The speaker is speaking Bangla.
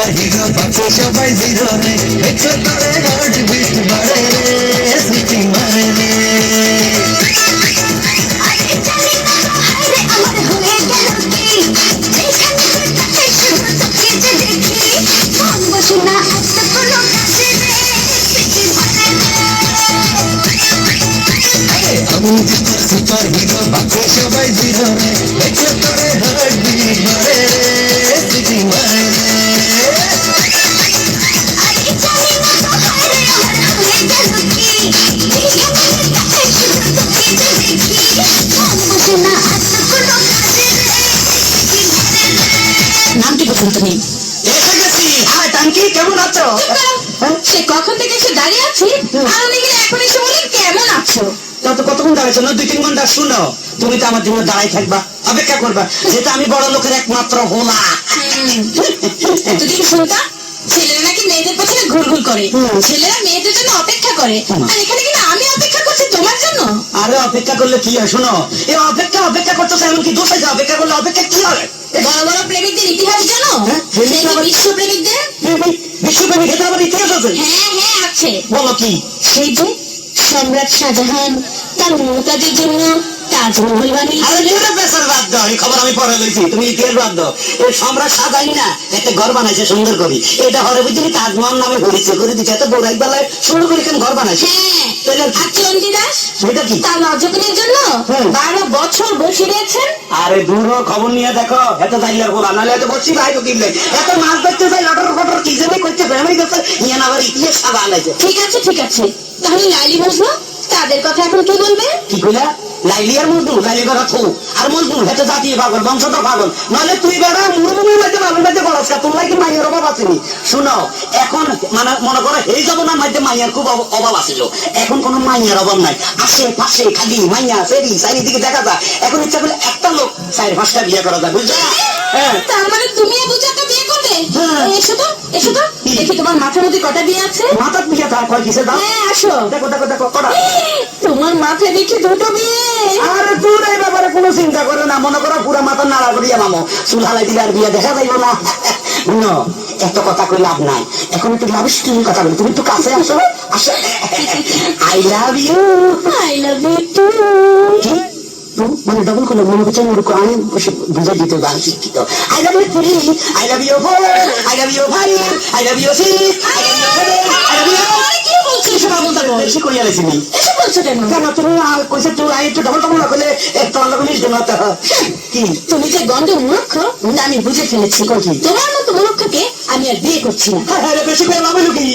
সুপার হিরো বাকি সবাই জিরো রে দেখছো তোরে হার্ট বিট বাড়ে রে সিটি মারে রে আমি সুপার হিরো বাকি সবাই জিরো রে দেখছো তোরে হার্ট বিট বাড়ে রে সিটি মারে রে নামটি কোথায় তুমি? এসে গেছি। হ্যাঁ টাঙ্কি, কেমন আছো? সে কখন থেকে এসে দাঁড়িয়ে আছি আর উনি গেলে এখন এসে বলেন কেমন আছো? কতক্ষণ দাঁড়াইছো? না 2-3 ঘন্টা। শুনো, তুমি তো আমার জন্য দাঁড়াই থাকবা, অপেক্ষা করবা, যেটা আমি বড় লোকের একমাত্র হোলা। এতদিন শুনতাম ছেলেরা নাকি মেয়েদের পেছনে ঘুরঘুর করে, ছেলেরা মেয়েদের জন্য অপেক্ষা করে, আর এখানে কিনা আমি অপেক্ষা করছি তোমার জন্য। আরে অপেক্ষা করলে কি হয়? শোনো, এই অপেক্ষা করতেছে, এমন কি দোষ আছে? অপেক্ষা করলে অপেক্ষা কি হয়? বড় বড় প্রেমিকদের ইতিহাস জানো? বিশ্ব প্রেমিকদের। বিশ্বপ্রেমিক এটা আবার ইতিহাস আছে? হ্যাঁ আছে। বলো কি? সেই যে সম্রাট শাহজাহান তার মমতাজের জন্য তাজমহল বানিয়েছিলেন। বাদ দাও, এই খবর আমি পরে লইছি, তুমি ইতিহাস বাদ দাও। এই সম্রাট শাহজাহান না একটা ঘর বানাইছে সুন্দর করে, এটা হরে বুঝলি তাজমহল নামে হরিছে করে দিচ্ছে। এত বড় একবেলায় সুন্দর করে কেন ঘর বানাইছে? আর চণ্ডীদাস সেটা কি? তার লজ্জনের জন্য 12 বছর বসে রয়েছেন। আরে দূর খবর নিয়ে দেখো, এত জাইলার বলা নাহলে এত বসছি ভাই তো কিনলে এত মাছ ধরতে যাই লটর ফটর কি জন্য করছে ফ্যামিলি করছে নিয়ে না আবার ইতিহাস সাদা আনাইছে। ঠিক আছে তাহলে লাইলি বুঝলো তাদের কথা এখন কি বলবে? কি কইলা? লাইলি আর মজনু? লাইলি করা থু আর মজনু হেতে জাতীয় পাগল, বংশটা পাগল। নইলে তুই বেড়া মুরমুর মাঝে পাগল মাঝে বড় তোমরা কি মাইয়ের অভাব আসেনি? শুনো, এখন মানে মনে করো এই জমানার মধ্যে মাইয়ার খুব অভাব আছিল, এখন কোন মাইয়ার অভাব নাই। আশেপাশে খালি মাইয়া সেরি চারিদিকে দেখা যায়। এখন ইচ্ছা করলে একটা লোক 4-5টা বিয়ে করা যায়, বুঝছো? হ্যাঁ, তার মানে তুমিও বুঝে একটা বিয়ে করবে? এসো তো দেখি তোমার মাথার মধ্যে কটা বিয়ে আছে। মাথার বিয়ে থাক কয় কিসে দাও? হ্যাঁ আসো, দেখো কটা। তোমার মাথায় দেখি 2টো বিয়ে। আরে তুই এই ব্যাপারে কোনো চিন্তা করে না, মনে করো পুরা মাথা নাড়া করিয়া মামো চুল হালাই দিলে আর বিয়ে দেখা যাইব না। এত কথা কই লাভ নাই, এখন একটু লাভ স্টোরি কথা বলি, তুমি একটু কাছে আসো। I love you too. মানে ডবল করলো মনে হচ্ছে আমি বুঝে দিতে পারি শিক্ষিত। I love you 3, I love you 4, I love you 5, I love you 6, I love you 7, I love you. কি বলছো এসব আবল-তাবল? বেশি কইয়া লেছিনি এসব বলছো কেন? কেন তুমি কইছে তুই আই একটু ডবল না করলে একটু অন্য জিনিস দেবো। কি তুমি যে গন্ধ মূর্খ আমি বুঝে ফেলেছি। তোমার মতো মূর্খকে আমি আর বিয়ে করছি না। বেশি করে লাভ হলো কি?